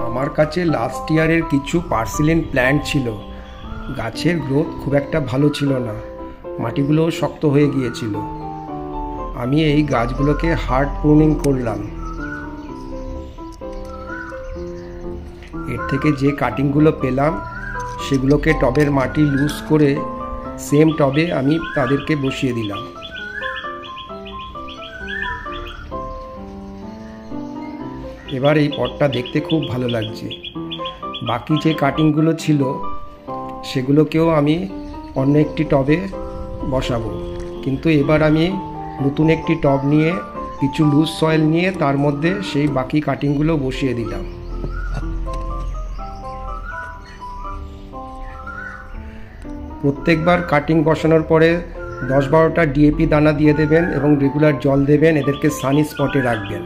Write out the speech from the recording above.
আমার কাছে লাস্ট ইয়ারের কিছু পার্সিলেন প্ল্যান্ট ছিল। গাছের গ্রোথ খুব একটা ভালো ছিল না, মাটিগুলোও শক্ত হয়ে গিয়েছিল। আমি এই গাছগুলোকে হার্ড প্রুনিং করলাম। এর থেকে যে কাটিংগুলো পেলাম সেগুলোকে টবের মাটি লুজ করে সেম টবে আমি তাদেরকে বসিয়ে দিলাম। এবার এই পটটা দেখতে খুব ভালো লাগছে। বাকি যে কাটিংগুলো ছিল সেগুলোকেও আমি অন্য একটি টবে বসাবো, কিন্তু এবার আমি নতুন একটি টব নিয়ে কিছু লুজ সয়েল নিয়ে তার মধ্যে সেই বাকি কাটিংগুলো বসিয়ে দিলাম। প্রত্যেকবার কাটিং বসানোর পরে 10-12টা ডিএপি দানা দিয়ে দেবেন এবং রেগুলার জল দেবেন। এদেরকে সানি স্পটে রাখবেন।